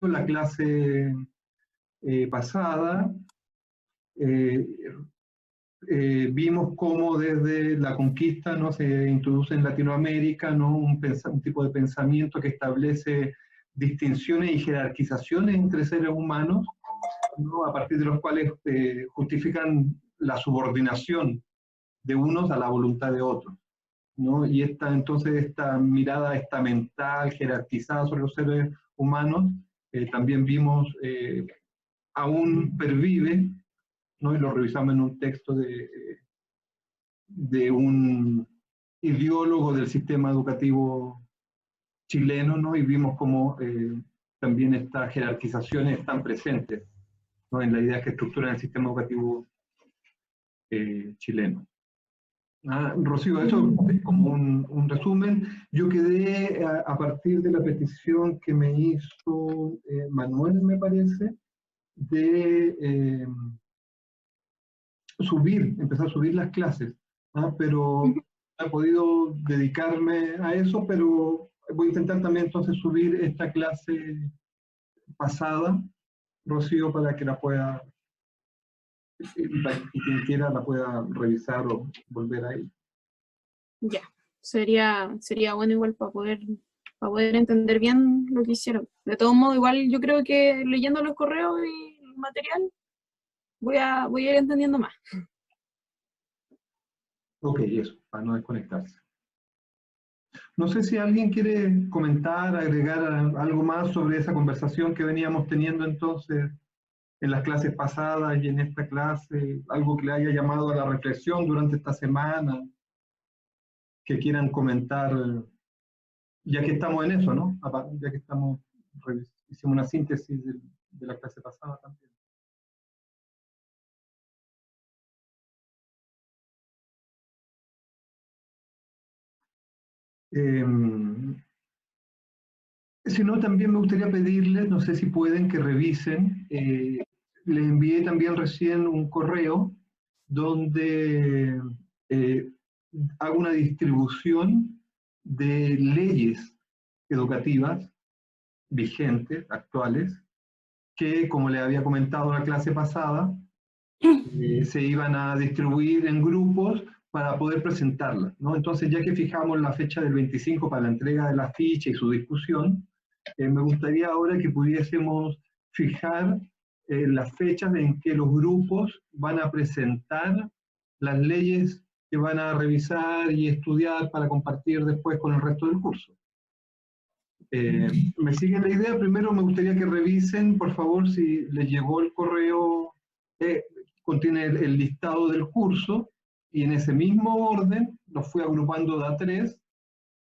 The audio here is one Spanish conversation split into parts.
la clase pasada, vimos cómo desde la conquista, ¿no?, se introduce en Latinoamérica, ¿no?, un tipo de pensamiento que establece distinciones y jerarquizaciones entre seres humanos, ¿no?, a partir de los cuales justifican la subordinación de unos a la voluntad de otros, ¿no? Y entonces esta mirada estamental, jerarquizada sobre los seres humanos, también vimos aún pervive, ¿no? Y lo revisamos en un texto de un ideólogo del sistema educativo chileno, ¿no? Y vimos cómo también estas jerarquizaciones están presentes, ¿no?, en la idea que estructuran el sistema educativo chileno. Rocío, eso es como un resumen. Yo quedé a partir de la petición que me hizo Manuel, me parece, de empezar a subir las clases, pero no he podido dedicarme a eso, pero voy a intentar también entonces subir esta clase pasada, Rocío, para que la pueda, y quien quiera la pueda revisar o volver a ella. Ya, sería bueno igual para poder entender bien lo que hicieron. De todos modos, igual yo creo que leyendo los correos y el material, voy a ir entendiendo más. Ok, eso, para no desconectarse. No sé si alguien quiere comentar, agregar algo más sobre esa conversación que veníamos teniendo entonces en las clases pasadas y en esta clase, algo que le haya llamado a la reflexión durante esta semana, que quieran comentar, ya que estamos en eso, ¿no? Ya que hicimos una síntesis de la clase pasada también. Si no, también me gustaría pedirles, no sé si pueden, que revisen. Les envié también recién un correo donde hago una distribución de leyes educativas vigentes, actuales, que, como les había comentado en la clase pasada, se iban a distribuir en grupos para poder presentarlas, ¿no? Entonces, ya que fijamos la fecha del 25 para la entrega de la ficha y su discusión, me gustaría ahora que pudiésemos fijar las fechas en que los grupos van a presentar las leyes que van a revisar y estudiar para compartir después con el resto del curso. ¿Me siguen la idea? Primero me gustaría que revisen, por favor, si les llegó el correo, contiene el listado del curso, y en ese mismo orden los fui agrupando de a tres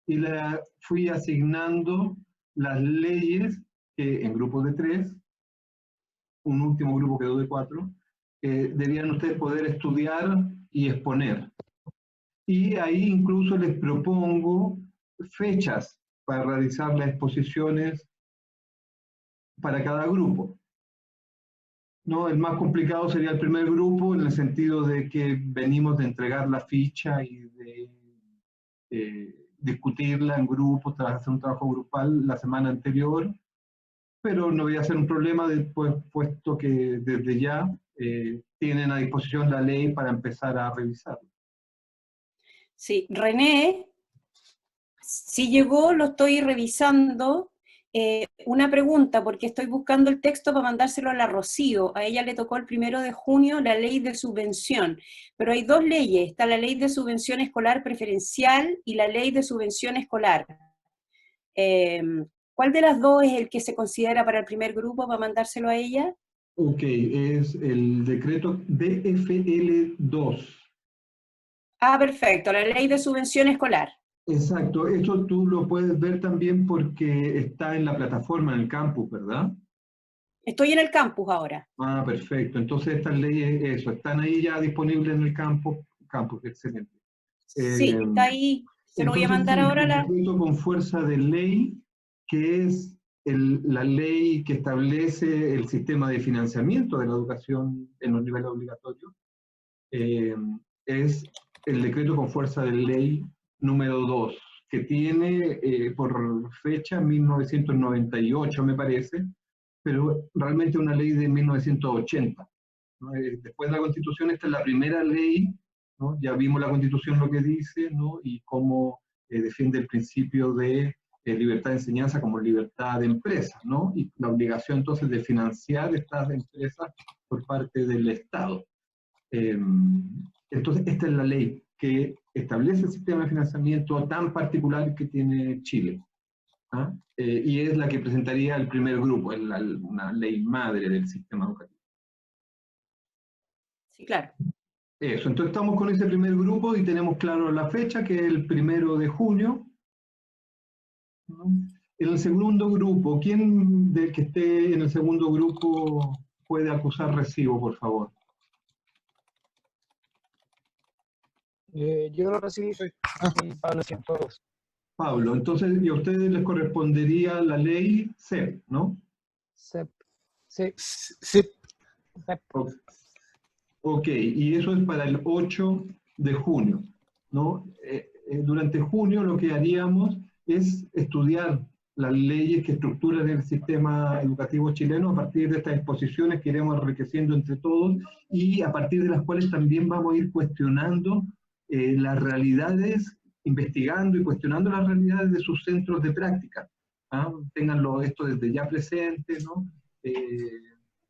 y le fui asignando las leyes que en grupos de tres, un último grupo quedó de cuatro, debían ustedes poder estudiar y exponer. Y ahí incluso les propongo fechas para realizar las exposiciones para cada grupo, ¿no? El más complicado sería el primer grupo, en el sentido de que venimos de entregar la ficha y de discutirla en grupo, hacer un trabajo grupal la semana anterior, pero no voy a ser un problema después, puesto que desde ya tienen a disposición la ley para empezar a revisarla. Sí, René, si llegó, lo estoy revisando. Una pregunta, porque estoy buscando el texto para mandárselo a la Rocío. A ella le tocó el 1 de junio la ley de subvención, pero hay dos leyes, está la ley de subvención escolar preferencial y la ley de subvención escolar. ¿Cuál de las dos es el que se considera para el primer grupo para mandárselo a ella? Ok, es el decreto DFL2. Ah, perfecto, la ley de subvención escolar. Exacto, eso tú lo puedes ver también porque está en la plataforma, en el campus, ¿verdad? Estoy en el campus ahora. Ah, perfecto. Entonces estas leyes, eso, están ahí ya disponibles en el campus, excelente. Sí, está ahí. Se lo voy a mandar ahora a la... El decreto con fuerza de ley, que es la ley que establece el sistema de financiamiento de la educación en los niveles obligatorios, es el decreto con fuerza de ley número 2, que tiene por fecha 1998, me parece, pero realmente una ley de 1980. ¿No? Después de la Constitución, esta es la primera ley, ¿no? Ya vimos la Constitución lo que dice, ¿no? Y cómo defiende el principio de libertad de enseñanza como libertad de empresa, ¿no? Y la obligación entonces de financiar estas empresas por parte del Estado. Entonces, esta es la ley que establece el sistema de financiamiento tan particular que tiene Chile. ¿Ah? Y es la que presentaría el primer grupo, es una ley madre del sistema educativo. Sí, claro. Eso, entonces estamos con ese primer grupo y tenemos claro la fecha, que es el 1 de junio. ¿No? En el segundo grupo, ¿quién del que esté en el segundo grupo puede acusar recibo, por favor? Yo lo recibí, soy Pablo 102. Pablo, entonces y a ustedes les correspondería la ley CEP, ¿no? CEP. Sí. CEP. Ok, y eso es para el 8 de junio, ¿no? Durante junio lo que haríamos es estudiar las leyes que estructuran el sistema educativo chileno a partir de estas exposiciones que iremos enriqueciendo entre todos y a partir de las cuales también vamos a ir cuestionando las realidades, investigando y cuestionando las realidades de sus centros de práctica. ¿Ah? Ténganlo esto desde ya presente, ¿no?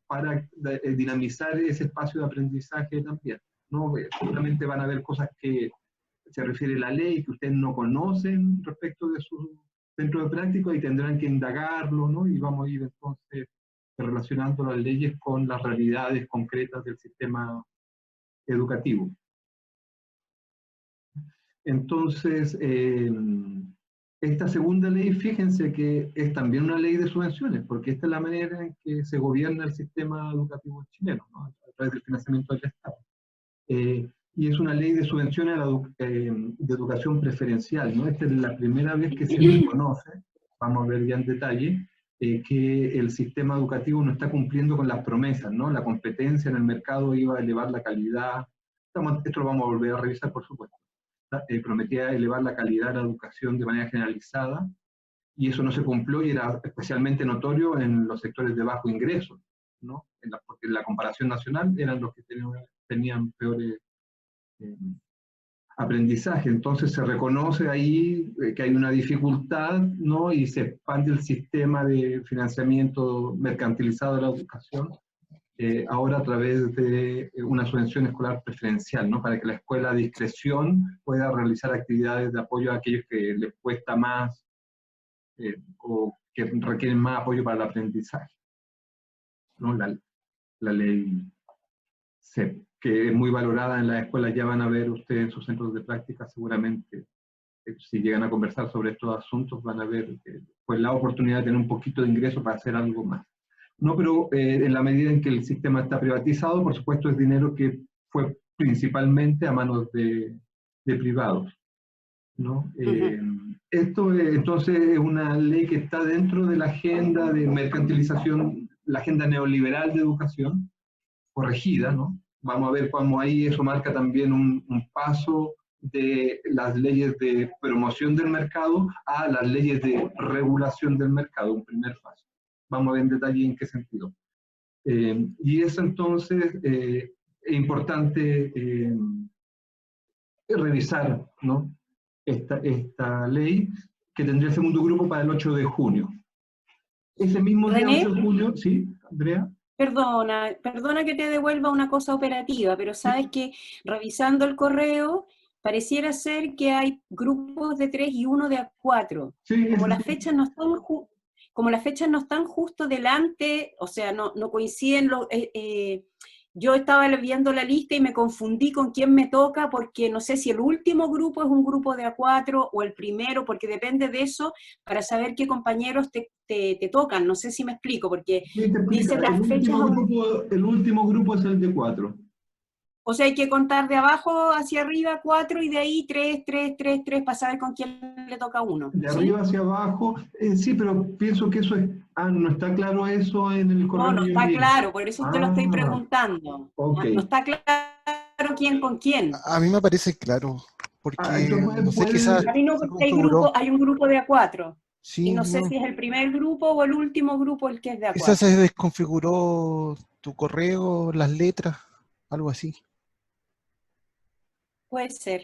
Para dinamizar ese espacio de aprendizaje también, ¿no? Seguramente van a haber cosas que se refiere a la ley que ustedes no conocen respecto de su centro de práctica y tendrán que indagarlo, ¿no? Y vamos a ir entonces relacionando las leyes con las realidades concretas del sistema educativo. Entonces, esta segunda ley, fíjense que es también una ley de subvenciones, porque esta es la manera en que se gobierna el sistema educativo chileno, ¿no? A través del financiamiento del Estado. Y es una ley de subvenciones de educación preferencial, ¿no? Esta es la primera vez que se reconoce, vamos a ver ya en detalle, que el sistema educativo no está cumpliendo con las promesas, ¿no? La competencia en el mercado iba a elevar la calidad, esto lo vamos a volver a revisar, por supuesto. Prometía elevar la calidad de la educación de manera generalizada, y eso no se cumplió y era especialmente notorio en los sectores de bajo ingreso, ¿no? Porque en la comparación nacional eran los que tenían peores aprendizaje. Entonces se reconoce ahí que hay una dificultad, ¿no? Y se expande el sistema de financiamiento mercantilizado de la educación, ahora a través de una subvención escolar preferencial, ¿no? Para que la escuela a discreción pueda realizar actividades de apoyo a aquellos que les cuesta más o que requieren más apoyo para el aprendizaje, ¿no? La ley CEP, que es muy valorada en las escuelas, ya van a ver ustedes en sus centros de práctica seguramente, si llegan a conversar sobre estos asuntos, van a ver pues la oportunidad de tener un poquito de ingreso para hacer algo más. No, pero en la medida en que el sistema está privatizado, por supuesto es dinero que fue principalmente a manos de privados, ¿no? Esto entonces es una ley que está dentro de la agenda de mercantilización, la agenda neoliberal de educación, corregida, ¿no? Vamos a ver cómo ahí eso marca también un paso de las leyes de promoción del mercado a las leyes de regulación del mercado, un primer paso. Vamos a ver en detalle en qué sentido. Y eso entonces es importante revisar, ¿no? Esta ley que tendría el segundo grupo para el 8 de junio. Ese mismo día, 8 de junio, ¿sí, Andrea? Perdona que te devuelva una cosa operativa, pero sabes que revisando el correo pareciera ser que hay grupos de 3 y uno de A4. Sí, como las fechas no están como las fechas no están justo delante, o sea, no coinciden, yo estaba viendo la lista y me confundí con quién me toca, porque no sé si el último grupo es un grupo de A4 o el primero, porque depende de eso para saber qué compañeros te tocan, no sé si me explico, porque sí, dice las fechas... El último grupo es el de 4. O sea, hay que contar de abajo hacia arriba 4 y de ahí 3, 3, 3, 3 para saber con quién le toca uno. De ¿sí? arriba hacia abajo, sí, pero pienso que eso es... no está claro eso en el correo. No está claro, por eso te lo estoy preguntando. Okay. No está claro quién con quién. A mí me parece claro, porque no sé, quizás... A mí no, porque hay un grupo de A4. Sí, Y no sé no, si es el primer grupo o el último grupo el que es de quizás A4. se desconfiguró tu correo, las letras, algo así. Puede ser.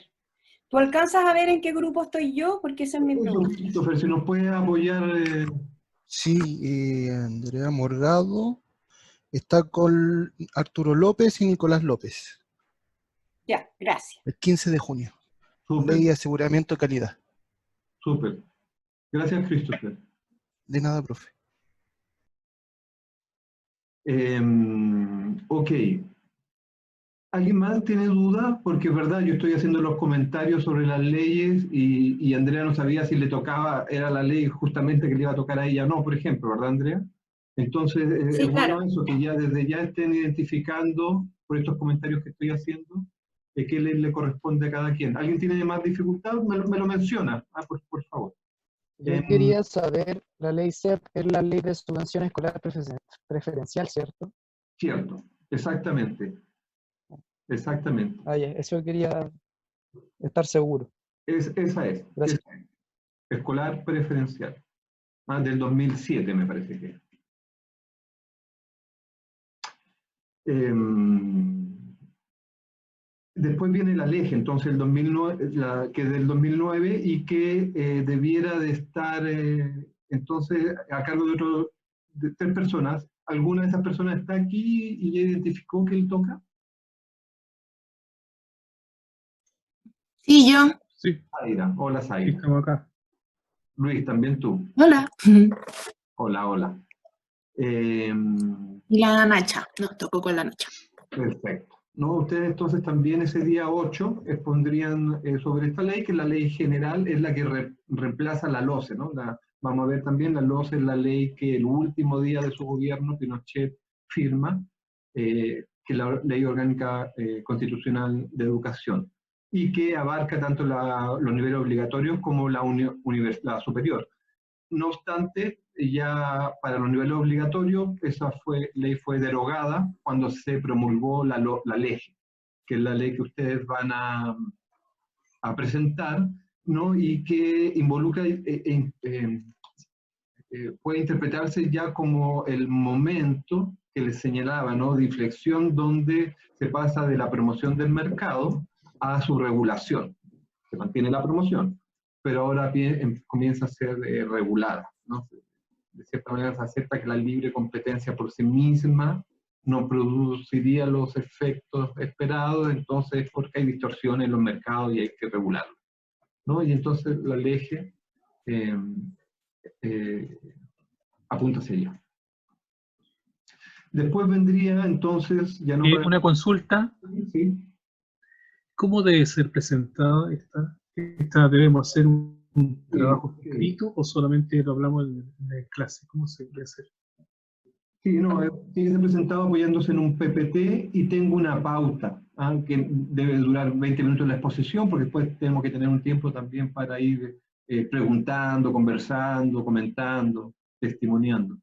¿Tú alcanzas a ver en qué grupo estoy yo? Porque esa es mi Eso, pregunta. Christopher, si nos puede apoyar, Sí, Andrea Morgado está con Arturo López y Nicolás López, Ya, gracias. el 15 de junio. súper, Ley de aseguramiento de calidad. súper. Gracias, Christopher. De nada, profe. Ok. ¿Alguien más tiene duda? Porque es verdad, yo estoy haciendo los comentarios sobre las leyes y Andrea no sabía si le tocaba, era la ley justamente que le iba a tocar a ella o no, por ejemplo, ¿verdad, Andrea? Entonces, Sí, es bueno claro. eso, que ya desde ya estén identificando, por estos comentarios que estoy haciendo, de qué ley le corresponde a cada quien. ¿Alguien tiene más dificultad? Me lo menciona, por favor. Yo quería saber, la ley SEP es la ley de subvención escolar preferencial, ¿cierto? Cierto, exactamente, exactamente. Ah, ya, eso quería estar seguro. Esa es, Gracias. escolar preferencial. Del 2007 me parece que. Después viene la ley, entonces el 2009, que es del 2009 y que debiera de estar entonces a cargo de 3 personas. ¿Alguna de esas personas está aquí y ya identificó que le toca? Sí, yo. Sí, Zaira, hola sí, Zaira. estamos acá. Luis, también tú. Hola. Hola, hola. Y la Nacha. Nos tocó con la Nacha. Perfecto. ¿No? Ustedes entonces también ese día 8 expondrían sobre esta ley, que la ley general es la que reemplaza la LOCE, ¿no? Vamos a ver también, la LOCE es la ley que el último día de su gobierno Pinochet firma, que es la Ley Orgánica Constitucional de Educación, y que abarca tanto los niveles obligatorios como la superior. No obstante, ya para los niveles obligatorios, esa ley fue derogada cuando se promulgó la ley, que es la ley que ustedes van a presentar, ¿no? Y que involucra, puede interpretarse ya como el momento que les señalaba, ¿no? De inflexión donde se pasa de la promoción del mercado a su regulación. Se mantiene la promoción, pero ahora comienza a ser regulada, ¿no? De cierta manera se acepta que la libre competencia por sí misma no produciría los efectos esperados, entonces porque hay distorsiones en los mercados y hay que regularlo, ¿no? Y entonces la ley apunta hacia allá. Después vendría entonces, ya no para... Una consulta, Sí. ¿cómo debe ser presentada esta? ¿Debemos hacer un trabajo escrito o solamente lo hablamos en clase? ¿Cómo se debe hacer? Sí, no, tiene que ser presentado apoyándose en un PPT y tengo una pauta, que debe durar 20 minutos la exposición, porque después tenemos que tener un tiempo también para ir preguntando, conversando, comentando, testimoniando.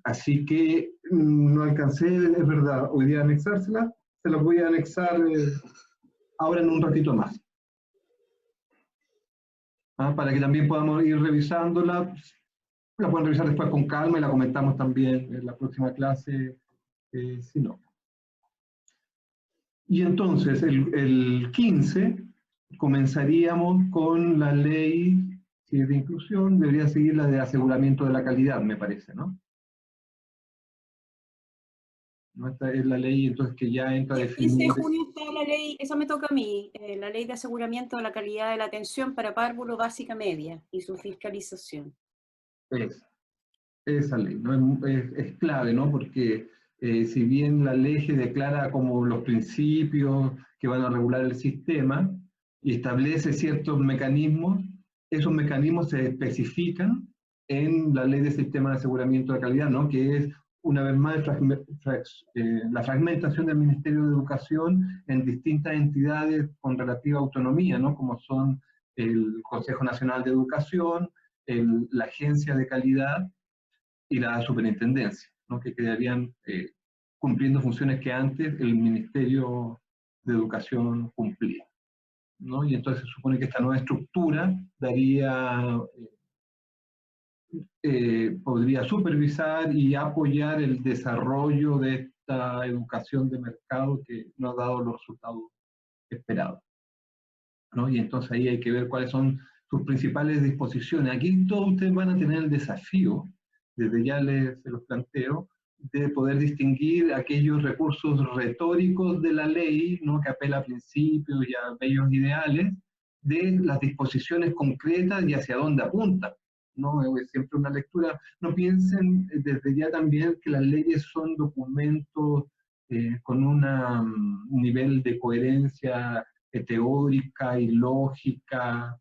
Así que no alcancé, es verdad, hoy día anexársela, se las voy a anexar ahora en un ratito más. Para que también podamos ir revisándola. La pueden revisar después con calma y la comentamos también en la próxima clase, si no. Y entonces, el 15, comenzaríamos con la ley, si es de inclusión, debería seguir la de aseguramiento de la calidad, me parece, ¿no? Esta es la ley, entonces, que ya entra a El 15 de definir... junio está la ley, esa me toca a mí, la ley de aseguramiento de la calidad de la atención para párvulo básica media y su fiscalización. Esa ley, ¿no? Es clave, ¿no? Porque si bien la ley declara como los principios que van a regular el sistema y establece ciertos mecanismos, esos mecanismos se especifican en la ley de sistema de aseguramiento de calidad, ¿no? Que es, una vez más, la fragmentación del Ministerio de Educación en distintas entidades con relativa autonomía, ¿no? Como son el Consejo Nacional de Educación, la Agencia de Calidad y la superintendencia, ¿no? Que quedarían cumpliendo funciones que antes el Ministerio de Educación cumplía, ¿no? Y entonces se supone que esta nueva estructura daría podría supervisar y apoyar el desarrollo de esta educación de mercado que no ha dado los resultados esperados, ¿no? Y entonces ahí hay que ver cuáles son sus principales disposiciones. Aquí todos ustedes van a tener el desafío, desde ya se los planteo, de poder distinguir aquellos recursos retóricos de la ley, ¿no?, que apela a principios y a bellos ideales, de las disposiciones concretas y hacia dónde apunta, ¿no? Es siempre una lectura. No piensen desde ya también que las leyes son documentos con un nivel de coherencia teórica y lógica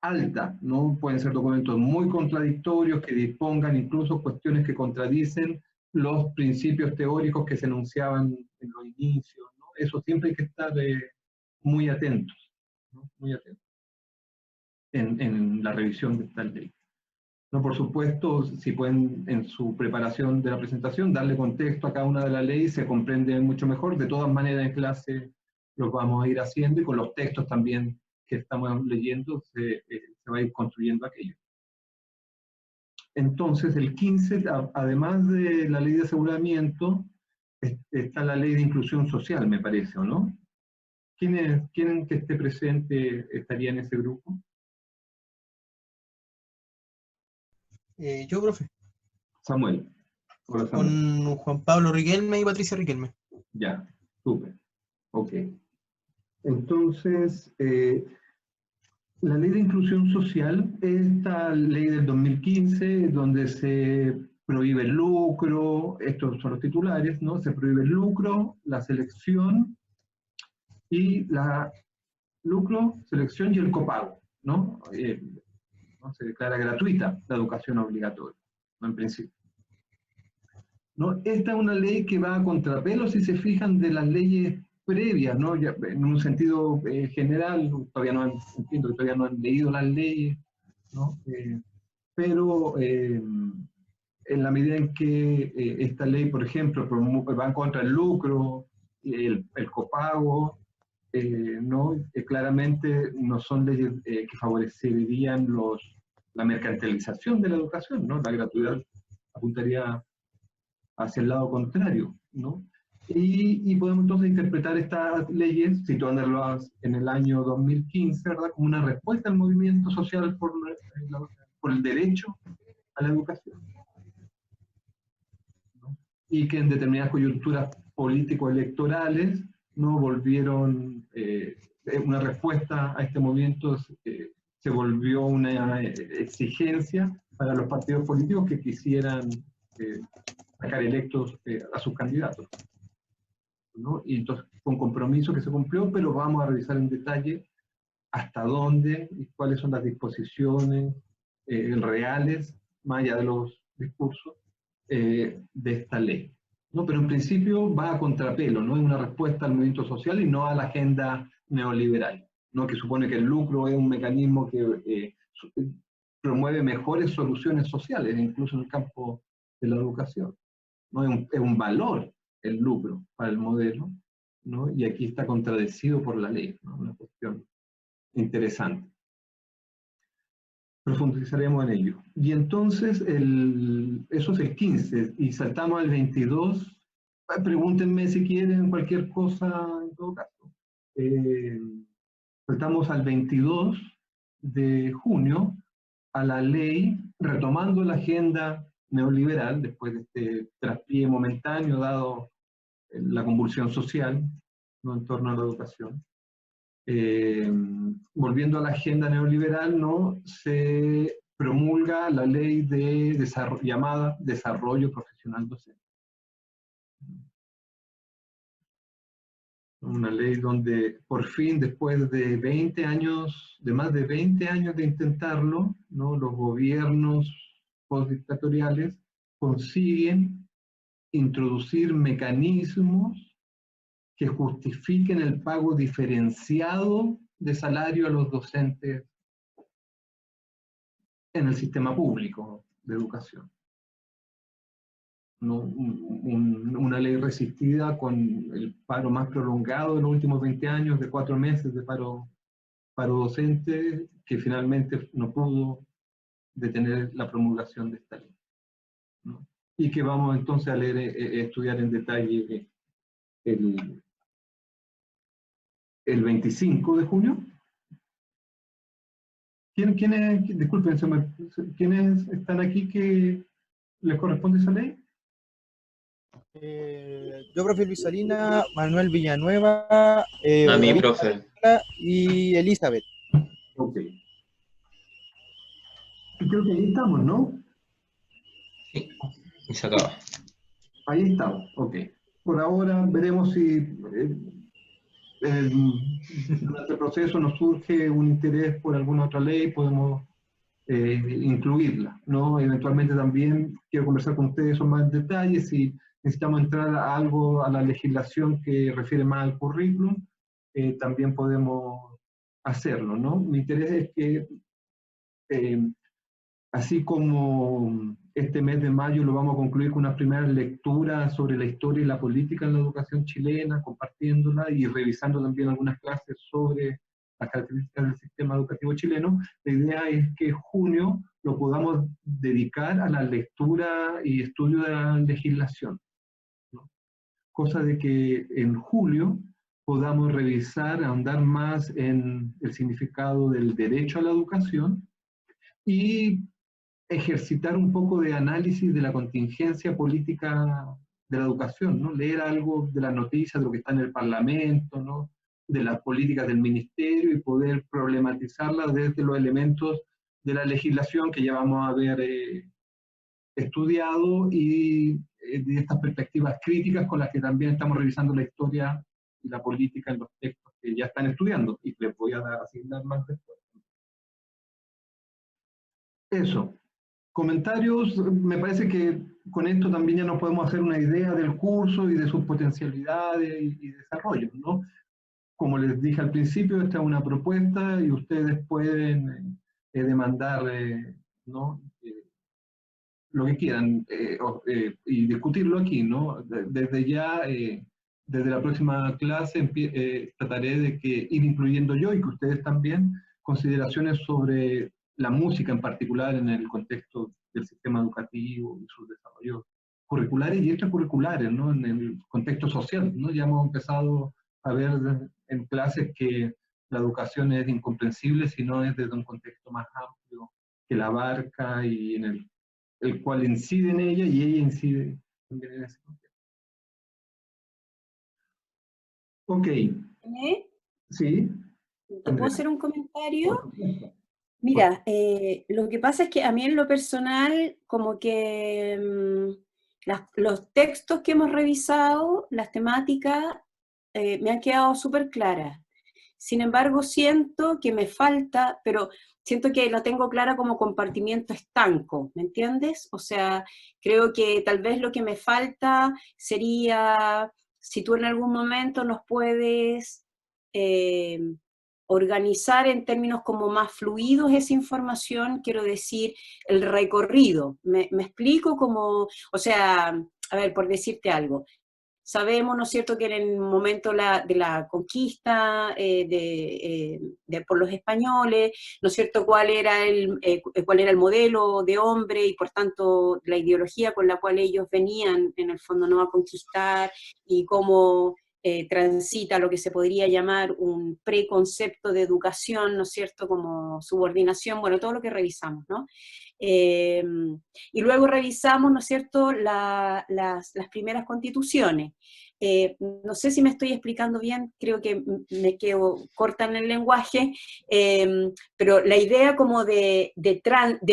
alta, ¿no? Pueden ser documentos muy contradictorios que dispongan incluso cuestiones que contradicen los principios teóricos que se enunciaban en los inicios, ¿no? Eso siempre hay que estar muy atentos, ¿no? Muy atentos en la revisión de esta ley. No, por supuesto, si pueden en su preparación de la presentación darle contexto a cada una de las leyes, se comprende mucho mejor. De todas maneras, en clase los vamos a ir haciendo y con los textos también que estamos leyendo se va a ir construyendo aquello. Entonces, el 15, además de la ley de aseguramiento, está la ley de inclusión social, me parece, ¿o no? ¿Quién que esté presente estaría en ese grupo? Yo, profe. Samuel. Hola, Samuel. Con Juan Pablo Riquelme y Patricia Riquelme. Ya, súper. Ok. Entonces, la ley de inclusión social, esta ley del 2015, donde se prohíbe el lucro, estos son los titulares, ¿no? Se prohíbe el lucro, la selección y selección y el copago, ¿no? ¿No? Se declara gratuita la educación obligatoria, ¿no? En principio. ¿No? Esta es una ley que va a contrapelo, si se fijan, de las leyes previas, ¿no? Ya, en un sentido general, entiendo que todavía no han leído las leyes, ¿no? Pero en la medida en que esta ley, por ejemplo, va en contra del lucro, el copago, ¿no? Claramente no son leyes que favorecerían la mercantilización de la educación, ¿no? La gratuidad apuntaría hacia el lado contrario, ¿no? Y podemos entonces interpretar estas leyes, situándolas en el año 2015, ¿verdad?, como una respuesta al movimiento social por el derecho a la educación, ¿no? Y que en determinadas coyunturas político-electorales no volvieron, una respuesta a este movimiento se volvió una exigencia para los partidos políticos que quisieran sacar electos a sus candidatos, ¿no? Y entonces fue un compromiso que se cumplió, pero vamos a revisar en detalle hasta dónde y cuáles son las disposiciones reales, más allá de los discursos, de esta ley, ¿no? Pero en principio va a contrapelo, ¿no? Es una respuesta al movimiento social y no a la agenda neoliberal, ¿no? Que supone que el lucro es un mecanismo que promueve mejores soluciones sociales, incluso en el campo de la educación, ¿no? Es un valor el lucro para el modelo, ¿no? Y aquí está contradecido por la ley, ¿no? Una cuestión interesante. Profundizaremos en ello. Y entonces, eso es el 15, y saltamos al 22. Pregúntenme si quieren cualquier cosa en todo caso. Saltamos al 22 de junio, a la ley, retomando la agenda neoliberal, después de este traspié momentáneo dado la convulsión social, ¿no?, en torno a la educación. Volviendo a la agenda neoliberal, ¿no?, se promulga la ley llamada Desarrollo Profesional Docente. Una ley donde por fin, después de 20 años, de más de 20 años de intentarlo, ¿no?, los gobiernos postdictatoriales consiguen introducir mecanismos que justifiquen el pago diferenciado de salario a los docentes en el sistema público de educación, ¿no? Una ley resistida con el paro más prolongado de los últimos 20 años, de 4 meses de paro docente, que finalmente no pudo tener la promulgación de esta ley, ¿no? Y que vamos entonces a leer, estudiar en detalle el 25 de junio. Disculpen, ¿quiénes están aquí que les corresponde esa ley? Yo, profe Luis Salina, Manuel Villanueva, A mí, David profe. y Elizabeth. Ok. Y creo que ahí estamos, ¿no? Sí, y se acaba. Ahí estamos, ok. Por ahora veremos si durante el proceso nos surge un interés por alguna otra ley, podemos incluirla, ¿no? Eventualmente también quiero conversar con ustedes sobre más detalles, si necesitamos entrar a algo a la legislación que refiere más al currículum, también podemos hacerlo, ¿no? Mi interés es que así como este mes de mayo lo vamos a concluir con unas primeras lecturas sobre la historia y la política en la educación chilena, compartiéndola y revisando también algunas clases sobre las características del sistema educativo chileno, la idea es que junio lo podamos dedicar a la lectura y estudio de la legislación, ¿no? Cosa de que en julio podamos revisar, ahondar más en el significado del derecho a la educación y ejercitar un poco de análisis de la contingencia política de la educación, ¿no? Leer algo de las noticias, de lo que está en el Parlamento, ¿no? De las políticas del Ministerio y poder problematizarlas desde los elementos de la legislación que ya vamos a haber estudiado y de estas perspectivas críticas con las que también estamos revisando la historia y la política en los textos que ya están estudiando y que les voy a asignar más después. Eso. Comentarios, me parece que con esto también ya nos podemos hacer una idea del curso y de sus potencialidades y desarrollos, ¿no? Como les dije al principio, esta es una propuesta y ustedes pueden demandar, ¿no? Lo que quieran y discutirlo aquí, ¿no? Desde ya, desde la próxima clase, trataré de que ir incluyendo yo y que ustedes también consideraciones sobre la música en particular en el contexto del sistema educativo y sus desarrollos curriculares y extracurriculares, ¿no? En el contexto social, ¿no? Ya hemos empezado a ver en clases que la educación es incomprensible si no es desde un contexto más amplio que la abarca y en el cual incide en ella y ella incide también en ese contexto. Ok. Sí. ¿Te puedo hacer un comentario? Mira, lo que pasa es que a mí en lo personal, como que los textos que hemos revisado, las temáticas, me han quedado súper claras. Sin embargo, siento que me falta, pero siento que la tengo clara como compartimiento estanco, ¿me entiendes? O sea, creo que tal vez lo que me falta sería, si tú en algún momento nos puedes organizar en términos como más fluidos esa información, quiero decir, el recorrido. ¿Me explico? Como, o sea, a ver, por decirte algo. Sabemos, ¿no es cierto?, que en el momento de la conquista por los españoles, ¿no es cierto?, cuál era el modelo de hombre y, por tanto, la ideología con la cual ellos venían, en el fondo, no a conquistar y cómo transita lo que se podría llamar un preconcepto de educación, ¿no es cierto?, como subordinación, bueno, todo lo que revisamos, ¿no? Y luego revisamos, ¿no es cierto?, las primeras constituciones. No sé si me estoy explicando bien, creo que me quedo corta en el lenguaje, pero la idea como de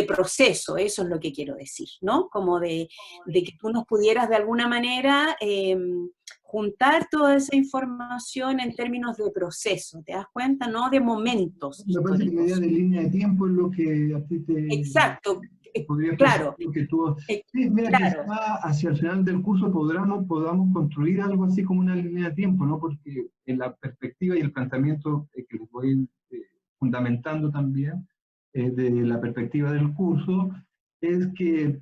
proceso, eso es lo que quiero decir, ¿no? Como de que tú nos pudieras de alguna manera juntar toda esa información en términos de proceso, ¿te das cuenta? No de momentos. Me parece que la idea de línea de tiempo es lo que a ti te... Exacto, claro. Que tú, sí, mira, claro. quizá hacia el final del curso podamos construir algo así como una línea de tiempo, ¿no? Porque en la perspectiva y el planteamiento que les voy fundamentando también, de la perspectiva del curso, es que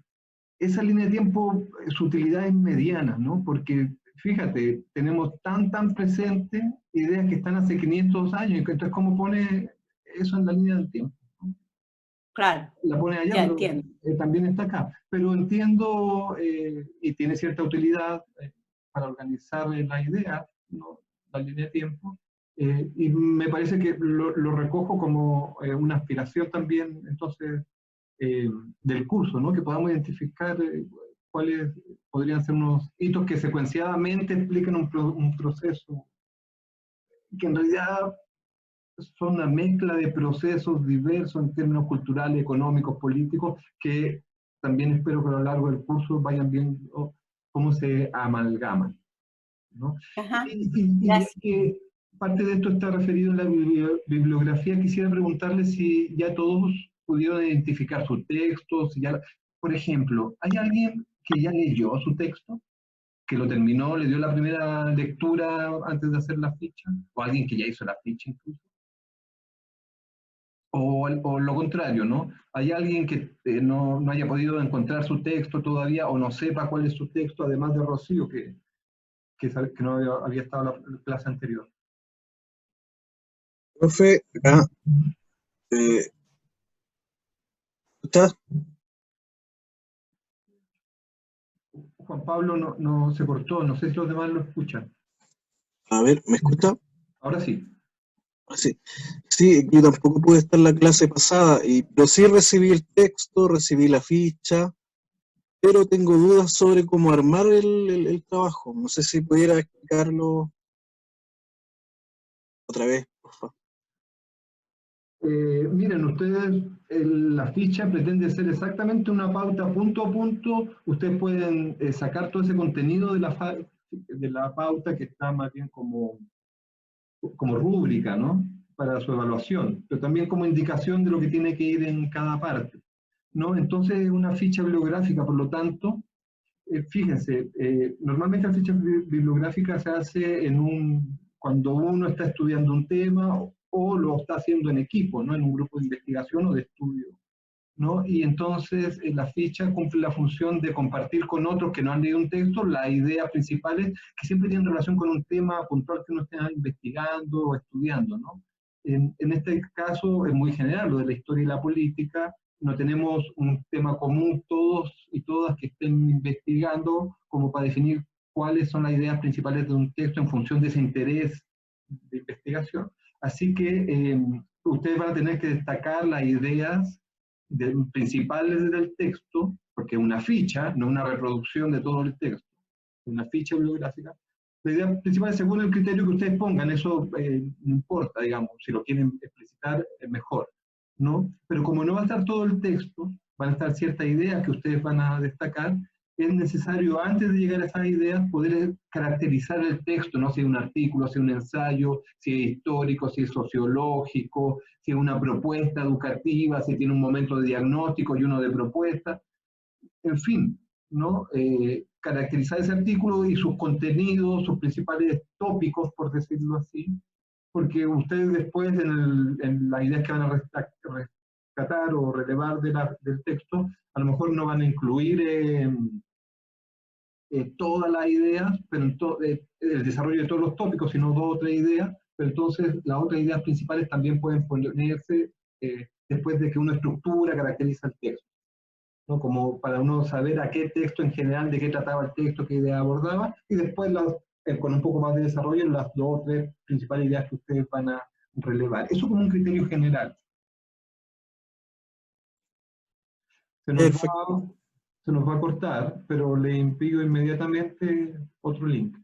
esa línea de tiempo, su utilidad es mediana, ¿no? Porque fíjate, tenemos tan presentes ideas que están hace 500 años, entonces ¿cómo pone eso en la línea del tiempo? Claro, la pone allá, ya pero entiendo. también está acá. Pero entiendo, y tiene cierta utilidad para organizar la idea, ¿no? La línea de tiempo, y me parece que lo recojo como una aspiración también, entonces, del curso, ¿no? Que podamos identificar cuáles podrían ser unos hitos que secuenciadamente expliquen un proceso que en realidad son una mezcla de procesos diversos en términos culturales, económicos, políticos, que también espero que a lo largo del curso vayan viendo cómo se amalgaman, ¿no? Ajá, Y ya gracias. que parte de esto está referido en la bibliografía, quisiera preguntarle si ya todos pudieron identificar su texto, si ya, por ejemplo, ¿hay alguien que ya leyó su texto? ¿Que lo terminó, le dio la primera lectura antes de hacer la ficha? ¿O alguien que ya hizo la ficha incluso? O lo contrario, ¿no? Hay alguien que no haya podido encontrar su texto todavía o no sepa cuál es su texto, además de Rocío, que no había estado en la clase anterior. Profe, acá, ¿estás? Juan Pablo no se cortó, no sé si los demás lo escuchan. A ver, ¿me escucha? Ahora sí. Sí. Sí, yo tampoco pude estar en la clase pasada, pero sí recibí el texto, recibí la ficha, pero tengo dudas sobre cómo armar el trabajo. No sé si pudiera explicarlo otra vez, por favor. Miren, ustedes, la ficha pretende ser exactamente una pauta punto a punto. Ustedes pueden sacar todo ese contenido de la pauta que está más bien como rúbrica, ¿no? Para su evaluación, pero también como indicación de lo que tiene que ir en cada parte, ¿no? Entonces, es una ficha bibliográfica, por lo tanto, fíjense, normalmente la ficha bibliográfica se hace cuando uno está estudiando un tema o lo está haciendo en equipo, ¿no? En un grupo de investigación o de estudio, ¿no? Y entonces la ficha cumple la función de compartir con otros que no han leído un texto las ideas principales que siempre tienen relación con un tema puntual que uno esté investigando o estudiando, ¿no? En este caso es muy general, lo de la historia y la política. No tenemos un tema común todos y todas que estén investigando como para definir cuáles son las ideas principales de un texto en función de ese interés de investigación. Así que ustedes van a tener que destacar las ideas principales del texto, porque una ficha, no una reproducción de todo el texto, una ficha bibliográfica. La idea principal es según el criterio que ustedes pongan, eso no importa, digamos, si lo quieren explicitar es mejor, ¿no? Pero como no va a estar todo el texto, van a estar ciertas ideas que ustedes van a destacar, es necesario antes de llegar a esas ideas poder caracterizar el texto, ¿no? Si es un artículo, si es un ensayo, si es histórico, si es sociológico, si es una propuesta educativa, si tiene un momento de diagnóstico y uno de propuesta, en fin, ¿no? Caracterizar ese artículo y sus contenidos, sus principales tópicos, por decirlo así, porque ustedes después en las ideas que van a rescatar o relevar del texto, a lo mejor no van a incluir todas las ideas, pero el desarrollo de todos los tópicos, sino 2 o 3 ideas, pero entonces las otras ideas principales también pueden ponerse después de que uno estructura, caracteriza el texto, ¿no? Como para uno saber a qué texto en general, de qué trataba el texto, qué idea abordaba, y después con un poco más de desarrollo las 2 o 3 principales ideas que ustedes van a relevar. Eso como un criterio general. Se nos va a cortar, pero le envío inmediatamente otro link.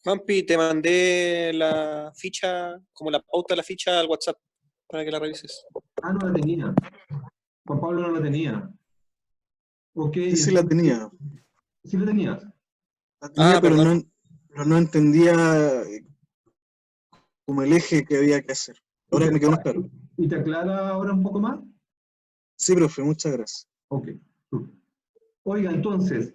Juanpi, te mandé la ficha, como la pauta de la ficha al WhatsApp, para que la revises. Ah, no la tenía. Juan Pablo no la tenía. Ok. Sí, la tenía. ¿Sí la tenías? La tenía, pero no entendía como el eje que había que hacer. Ahora me quedó más claro. ¿Y te aclara ahora un poco más? Sí, profe, muchas gracias. Ok. Oiga, entonces,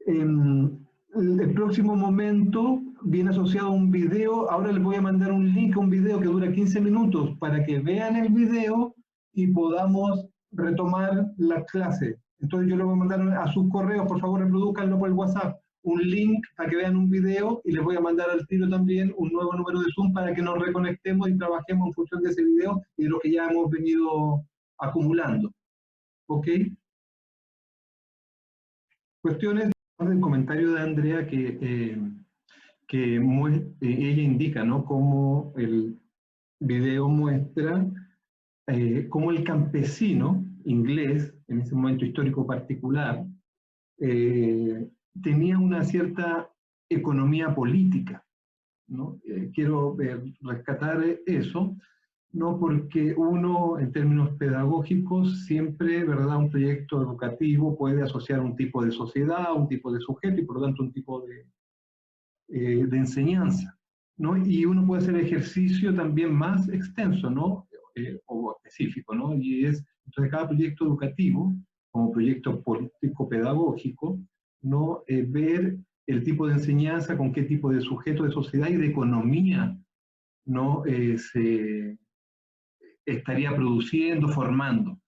el próximo momento viene asociado a un video. Ahora les voy a mandar un link a un video que dura 15 minutos para que vean el video y podamos retomar la clase. Entonces yo les voy a mandar a sus correos, por favor reproduzcanlo por el WhatsApp, un link para que vean un video y les voy a mandar al tiro también un nuevo número de Zoom para que nos reconectemos y trabajemos en función de ese video y de lo que ya hemos venido acumulando. ¿Ok? Cuestiones del comentario de Andrea que ella indica, ¿no? Cómo el video muestra cómo el campesino inglés, en ese momento histórico particular, tenía una cierta economía política, ¿no? Quiero rescatar eso, ¿no? Porque uno, en términos pedagógicos, siempre, ¿verdad?, un proyecto educativo puede asociar un tipo de sociedad, un tipo de sujeto y por lo tanto un tipo de enseñanza, ¿no? Y uno puede hacer ejercicio también más extenso, ¿no? O específico, ¿no? Y es, entonces, cada proyecto educativo, como proyecto político-pedagógico, ¿no? Ver el tipo de enseñanza, con qué tipo de sujeto de sociedad y de economía, ¿no? Se estaría produciendo, formando,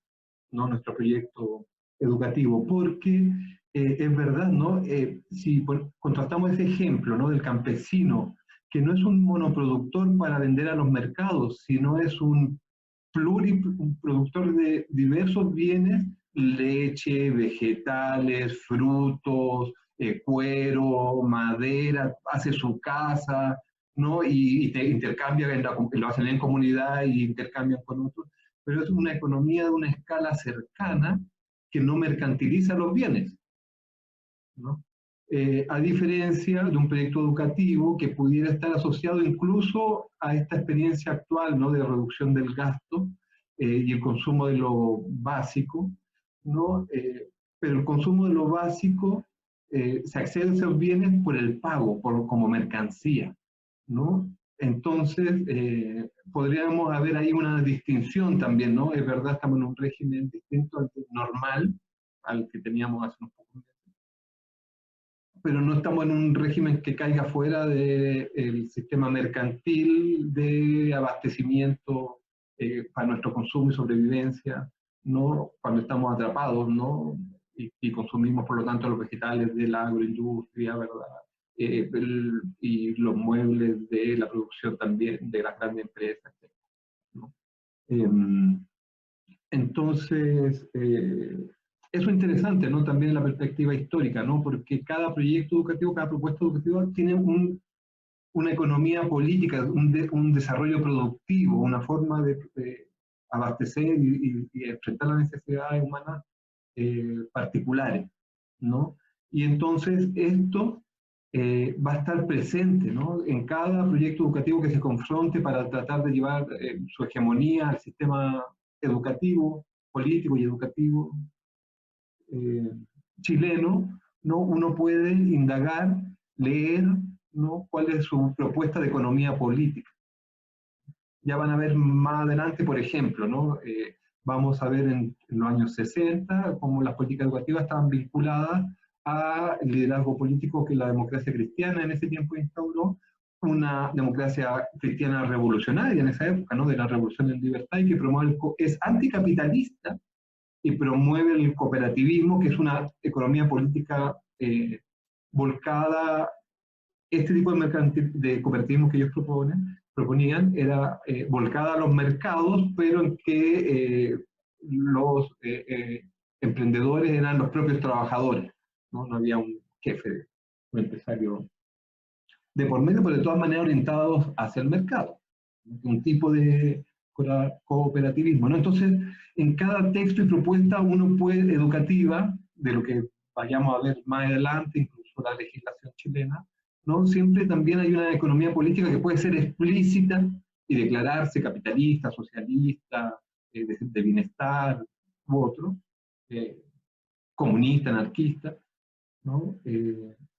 ¿no? Nuestro proyecto educativo, porque es verdad, ¿no? Si contrastamos ese ejemplo, ¿no?, del campesino, que no es un monoproductor para vender a los mercados, sino es un pluriproductor de diversos bienes, leche, vegetales, frutos, cuero, madera, hace su casa, ¿no? Y te intercambia, lo hacen en comunidad y intercambian con otros, pero es una economía de una escala cercana que no mercantiliza los bienes, ¿no? A diferencia de un proyecto educativo que pudiera estar asociado incluso a esta experiencia actual, ¿no?, de reducción del gasto y el consumo de lo básico, ¿no? Pero el consumo de lo básico se accede a esos bienes por el pago, como mercancía, ¿no? Entonces, podríamos haber ahí una distinción también, ¿no? Es verdad, estamos en un régimen distinto al normal, al que teníamos hace unos pocos meses, pero no estamos en un régimen que caiga fuera del sistema mercantil de abastecimiento para nuestro consumo y sobrevivencia, ¿no? Cuando estamos atrapados, ¿no? Y consumimos, por lo tanto, los vegetales de la agroindustria, ¿verdad? Y los muebles de la producción también de las grandes empresas, ¿no? Entonces, eso es interesante, ¿no? También la perspectiva histórica, ¿no? Porque cada proyecto educativo, cada propuesta educativa tiene una economía política, un desarrollo productivo, una forma de abastecer y enfrentar las necesidades humanas particulares, ¿no? Y entonces esto va a estar presente, ¿no?, en cada proyecto educativo que se confronte para tratar de llevar su hegemonía al sistema educativo, político y educativo chileno, ¿no? Uno puede indagar, leer, ¿no?, cuál es su propuesta de economía política. Ya van a ver más adelante, por ejemplo, ¿no? Vamos a ver en los años 60 cómo las políticas educativas estaban vinculadas al liderazgo político que la democracia cristiana en ese tiempo instauró, una democracia cristiana revolucionaria en esa época, ¿no?, de la revolución en libertad, y que promueve es anticapitalista y promueve el cooperativismo, que es una economía política volcada. Este tipo de cooperativismo que ellos proponían era volcada a los mercados, pero en que los emprendedores eran los propios trabajadores, ¿no? No había un jefe, un empresario de por medio, pero de todas maneras orientados hacia el mercado, un tipo de cooperativismo, ¿no? Entonces, en cada texto y propuesta uno puede, educativa, de lo que vayamos a ver más adelante, incluso la legislación chilena, ¿no?, siempre también hay una economía política que puede ser explícita y declararse capitalista, socialista, de bienestar, u otro, comunista, anarquista, ¿no?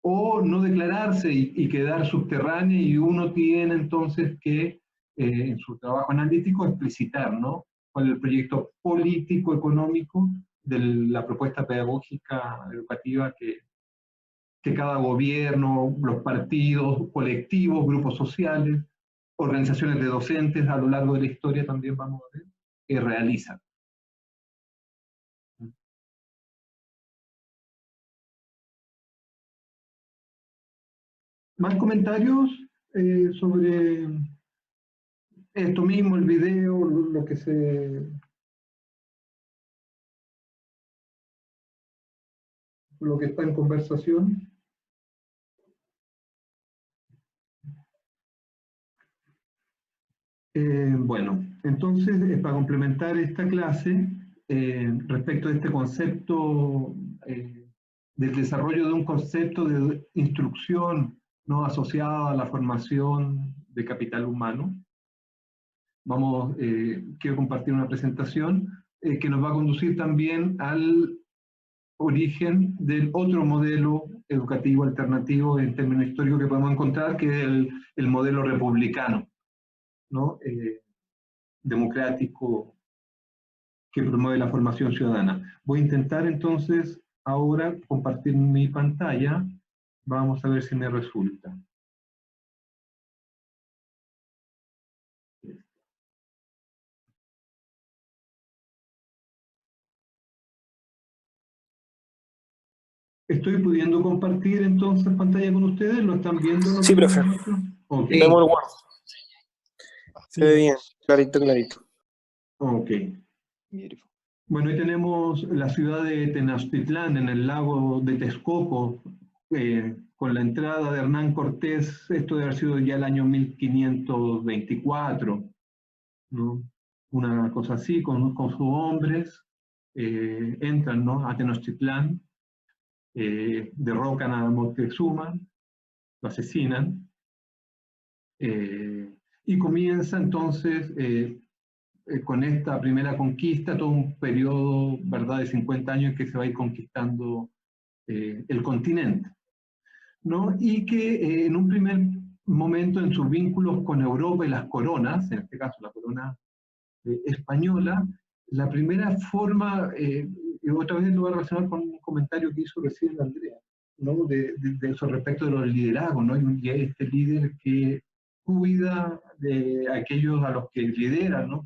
O no declararse y quedar subterránea, y uno tiene entonces que, en su trabajo analítico, explicitar, ¿no?, cuál es el proyecto político, económico de la propuesta pedagógica educativa que cada gobierno, los partidos, colectivos, grupos sociales, organizaciones de docentes a lo largo de la historia también vamos a ver, realizan. ¿Más comentarios sobre esto mismo, el video, lo que se lo que está en conversación? Bueno, entonces, para complementar esta clase, respecto a este concepto del desarrollo de un concepto de instrucción no asociado a la formación de capital humano, quiero compartir una presentación que nos va a conducir también al origen del otro modelo educativo alternativo en términos históricos que podemos encontrar, que es el modelo republicano, ¿no? Democrático, que promueve la formación ciudadana. Voy a intentar entonces ahora compartir mi pantalla. Vamos a ver si me resulta. ¿Estoy pudiendo compartir entonces pantalla con ustedes? ¿Lo están viendo? Sí, profe. Ok. Vemos el Word. Se ve bien, clarito, clarito. Ok. Bueno, ahí tenemos la ciudad de Tenochtitlán, en el lago de Texcoco, con la entrada de Hernán Cortés. Esto debe haber sido ya el año 1524, ¿no? Una cosa así, con sus hombres, entran, ¿no?, a Tenochtitlán, derrocan a Moctezuma, lo asesinan, y comienza entonces con esta primera conquista todo un periodo, ¿verdad?, de 50 años que se va a ir conquistando el continente, ¿no? Y que en un primer momento, en sus vínculos con Europa y las coronas, en este caso la corona española, la primera forma, y otra vez lo voy a relacionar con un comentario que hizo recién Andrea, ¿no?, de eso respecto de los liderazgos, ¿no? Y este líder que cuida de aquellos a los que lideran, ¿no?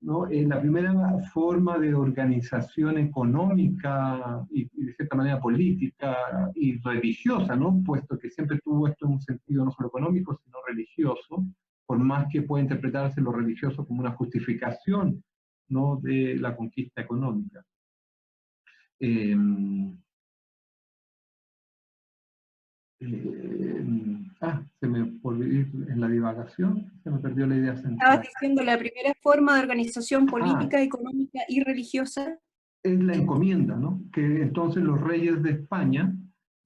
¿No? La primera forma de organización económica y de cierta manera política y religiosa, ¿no?, puesto que siempre tuvo esto en un sentido no solo económico, sino religioso, por más que pueda interpretarse lo religioso como una justificación, ¿no?, de la conquista económica. Se me por ir en la divagación, se me perdió la idea central. Estabas diciendo la primera forma de organización política, económica y religiosa. Es la encomienda, ¿no? Que entonces los reyes de España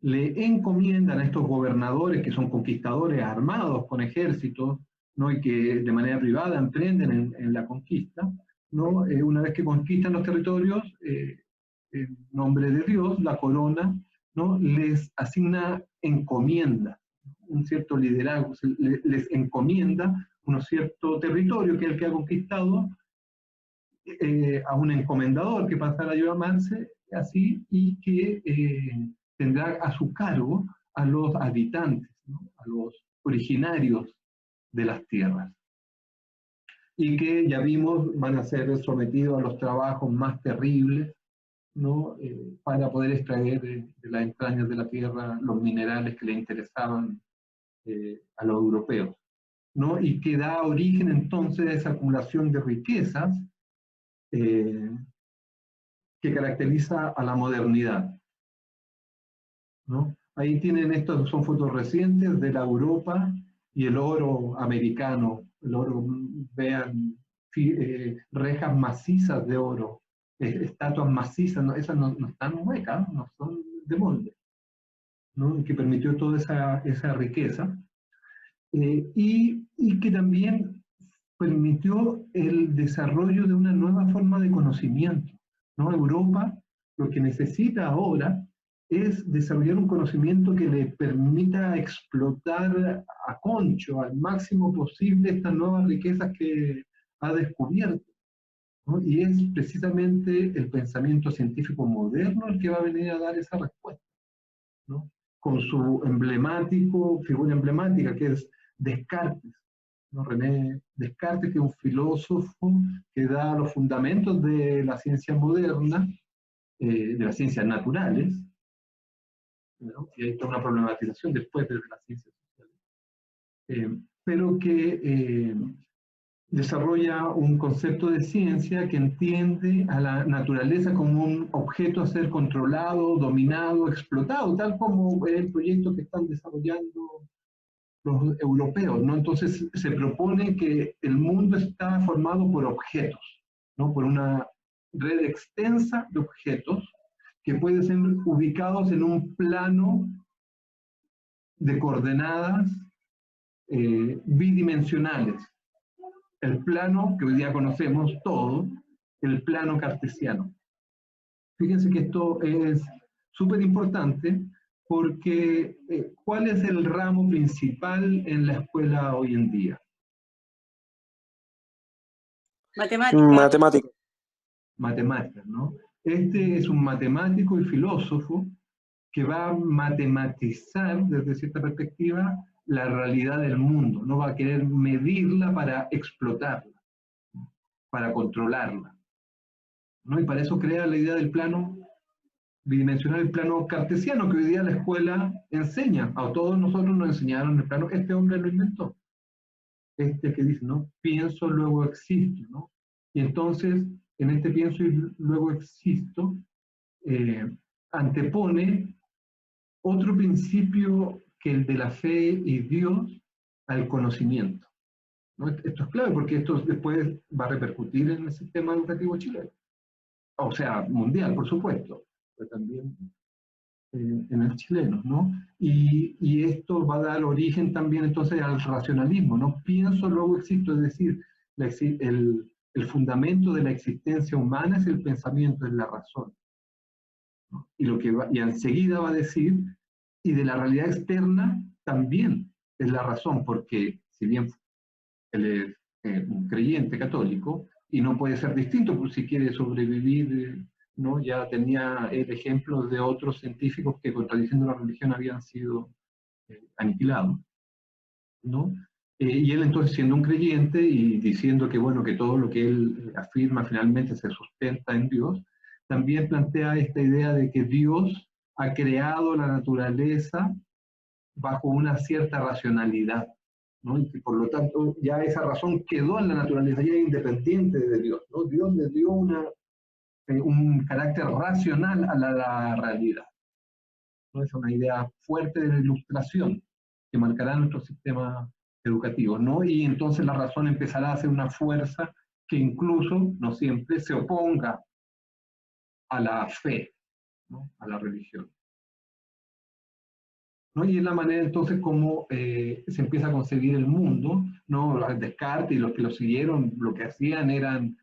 le encomiendan a estos gobernadores que son conquistadores armados con ejércitos, ¿no?, y que de manera privada emprenden en la conquista, ¿no? Una vez que conquistan los territorios, en nombre de Dios, la corona, ¿no?, les asigna encomienda, un cierto liderazgo, les encomienda un cierto territorio que es el que ha conquistado, a un encomendador que pasará a llamarse así, y que tendrá a su cargo a los habitantes, ¿no?, a los originarios de las tierras, y que ya vimos van a ser sometidos a los trabajos más terribles, ¿no?, para poder extraer de las entrañas de la tierra los minerales que le interesaban a los europeos, ¿no?, y que da origen entonces a esa acumulación de riquezas que caracteriza a la modernidad, ¿no? Ahí tienen, estos son fotos recientes de la Europa y el oro americano. El oro, vean, rejas macizas de oro, estatuas macizas, ¿no? Esas no están huecas, no son de molde, ¿no?, que permitió toda esa riqueza, y que también permitió el desarrollo de una nueva forma de conocimiento, ¿no? Europa lo que necesita ahora es desarrollar un conocimiento que le permita explotar a concho, al máximo posible, estas nuevas riquezas que ha descubierto, ¿no? Y es precisamente el pensamiento científico moderno el que va a venir a dar esa respuesta, ¿no?, con su figura emblemática, que es Descartes, ¿no? René Descartes, que es un filósofo que da los fundamentos de la ciencia moderna, de las ciencias naturales, ¿no?, y hay toda una problematización después de las ciencias sociales, pero que desarrolla un concepto de ciencia que entiende a la naturaleza como un objeto a ser controlado, dominado, explotado, tal como el proyecto que están desarrollando los europeos, ¿no? Entonces se propone que el mundo está formado por objetos, ¿no? Por una red extensa de objetos que pueden ser ubicados en un plano de coordenadas bidimensionales. El plano que hoy día conocemos todo, el plano cartesiano. Fíjense que esto es súper importante porque ¿cuál es el ramo principal en la escuela hoy en día? Matemáticas. Matemáticas, ¿no? Este es un matemático y filósofo que va a matematizar desde cierta perspectiva la realidad del mundo, no va a querer medirla para explotarla, para controlarla, ¿no? Y para eso crea la idea del plano bidimensional, el plano cartesiano, que hoy día la escuela enseña. A todos nosotros nos enseñaron el plano, este hombre lo inventó. Este que dice, ¿no? Pienso, luego existo, ¿no? Y entonces, en este pienso y luego existo, antepone otro principio que el de la fe y Dios al conocimiento, ¿no? Esto es clave porque esto después va a repercutir en el sistema educativo chileno. O sea, mundial, por supuesto, pero también en el chileno, ¿no? Y esto va a dar origen también entonces al racionalismo, ¿no? Pienso, luego existo, es decir, el fundamento de la existencia humana es el pensamiento, es la razón, ¿no? Y enseguida va a decir, y de la realidad externa también es la razón, porque si bien él es un creyente católico, y no puede ser distinto, pues si quiere sobrevivir, ¿no? Ya tenía el ejemplo de otros científicos que contradiciendo la religión habían sido aniquilados, ¿no? Y él entonces siendo un creyente y diciendo que, bueno, que todo lo que él afirma finalmente se sustenta en Dios, también plantea esta idea de que Dios ha creado la naturaleza bajo una cierta racionalidad, ¿no? Y que por lo tanto ya esa razón quedó en la naturaleza, ya es independiente de Dios, ¿no? Dios le dio un carácter racional a la realidad, ¿no? Es una idea fuerte de la ilustración que marcará nuestro sistema educativo, ¿no? Y entonces la razón empezará a ser una fuerza que incluso, no siempre, se oponga a la fe, ¿no? A la religión, ¿no? Y es la manera entonces como se empieza a concebir el mundo, ¿no? Descartes y los que lo siguieron lo que hacían eran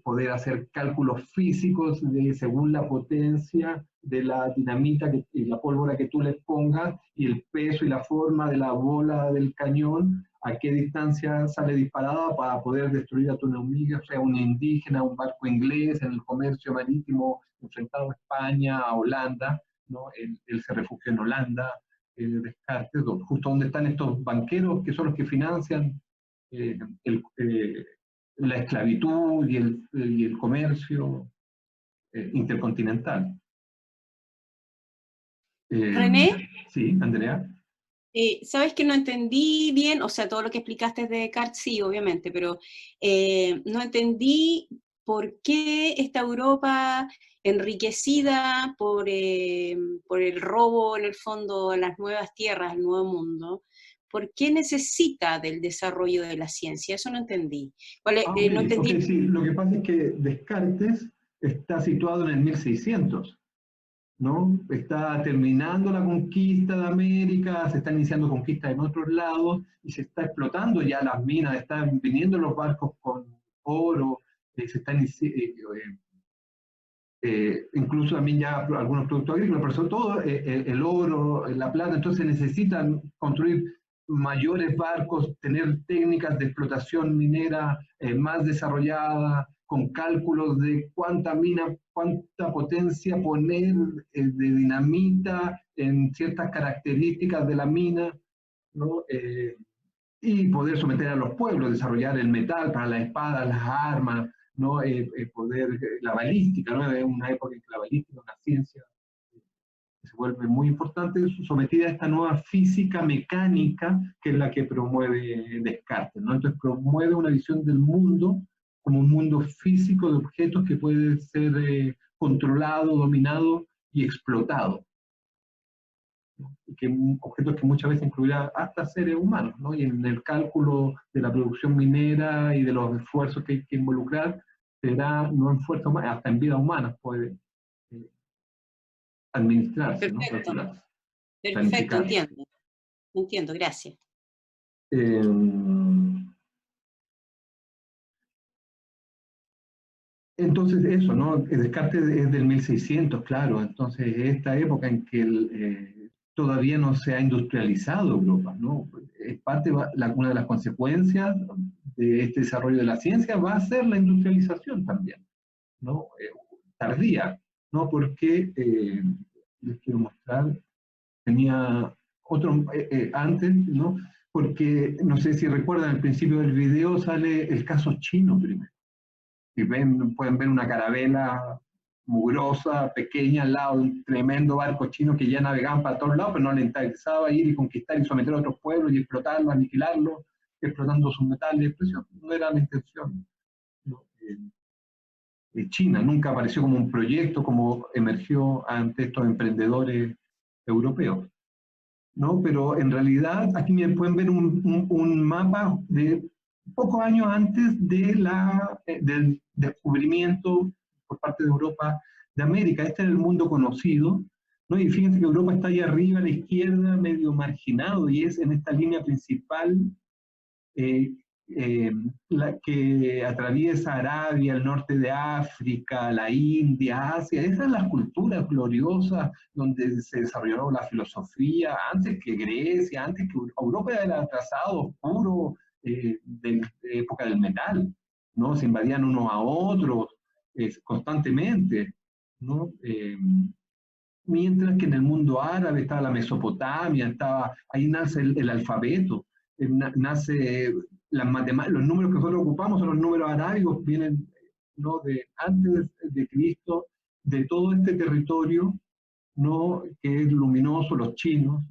poder hacer cálculos físicos según la potencia de la dinamita y la pólvora que tú les pongas y el peso y la forma de la bola del cañón, a qué distancia sale disparada para poder destruir a tu enemigo, o sea, un indígena, un barco inglés en el comercio marítimo enfrentado a España, a Holanda, ¿no? Él se refugió en Holanda, Descartes, justo donde están estos banqueros que son los que financian la esclavitud y el comercio intercontinental. René. Sí, Andrea. Sabes que no entendí bien, o sea, todo lo que explicaste de Descartes, sí, obviamente, pero no entendí por qué esta Europa enriquecida por el robo, en el fondo, a las nuevas tierras, al nuevo mundo, ¿por qué necesita del desarrollo de la ciencia? Eso no entendí. No entendí. Sí, lo que pasa es que Descartes está situado en el 1600. ¿No? Está terminando la conquista de América, se están iniciando conquistas en otros lados y se está explotando ya las minas, están viniendo los barcos con oro, se están incluso también ya algunos productos agrícolas, pero sobre todo el oro, la plata, entonces necesitan construir mayores barcos, tener técnicas de explotación minera más desarrolladas, con cálculos de cuánta mina, cuánta potencia poner de dinamita en ciertas características de la mina, ¿no? Y poder someter a los pueblos, desarrollar el metal para las espadas, las armas, ¿no? La balística, ¿no? Es una época en que la balística es una ciencia que se vuelve muy importante, sometida a esta nueva física mecánica que es la que promueve Descartes, ¿no? Entonces promueve una visión del mundo como un mundo físico de objetos que puede ser controlado, dominado y explotado. Objetos que muchas veces incluirá hasta seres humanos, ¿no? Y en el cálculo de la producción minera y de los esfuerzos que hay que involucrar, será no en fuerza humana, hasta en vida humana puede administrarse, ¿no? Perfecto, Planificarse. entiendo. Entiendo, gracias. Entonces eso, ¿no? Descartes es del 1600, claro, entonces esta época en que todavía no se ha industrializado Europa, ¿no? Es parte, una de las consecuencias de este desarrollo de la ciencia va a ser la industrialización también, ¿no? Tardía, ¿no? Porque, les quiero mostrar, tenía otro antes, ¿no? Porque, no sé si recuerdan, al principio del video sale el caso chino primero. Y pueden ver una carabela mugrosa, pequeña, al lado de un tremendo barco chino que ya navegaban para todos lados, pero no le interesaba ir y conquistar y someter a otros pueblos y explotarlos, aniquilarlos, explotando sus metales. No era la intención. ¿No? China nunca apareció como un proyecto, como emergió ante estos emprendedores europeos, ¿no? Pero en realidad aquí me pueden ver un mapa de pocos años antes del descubrimiento por parte de Europa de América. Este era el mundo conocido, ¿no? Y fíjense que Europa está ahí arriba a la izquierda, medio marginado, y es en esta línea principal la que atraviesa Arabia, el norte de África, la India, Asia. Esas son las culturas gloriosas donde se desarrolló la filosofía, antes que Grecia, antes que Europa era atrasado, oscuro, de época del metal, ¿no? Se invadían unos a otros constantemente, ¿no? Mientras que en el mundo árabe estaba la Mesopotamia, ahí nace el alfabeto, nace los números que nosotros ocupamos son los números arábigos, vienen, ¿no? de antes de Cristo, de todo este territorio, ¿no? Que es luminoso, los chinos,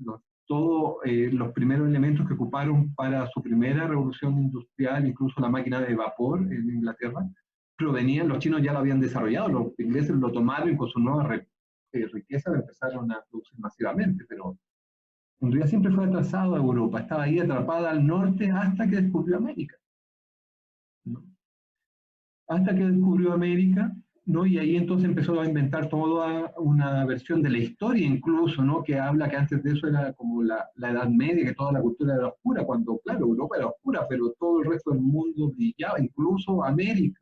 todos los primeros elementos que ocuparon para su primera revolución industrial, incluso la máquina de vapor en Inglaterra, provenían, los chinos ya lo habían desarrollado, los ingleses lo tomaron y con su nueva riqueza empezaron a producir masivamente, pero en realidad siempre fue atrasado a Europa, estaba ahí atrapada al norte hasta que descubrió América, ¿no? Hasta que descubrió América, ¿no? Y ahí entonces empezó a inventar toda una versión de la historia incluso, ¿no? Que habla que antes de eso era como la Edad Media, que toda la cultura era oscura, cuando claro, Europa era oscura, pero todo el resto del mundo brillaba, incluso América,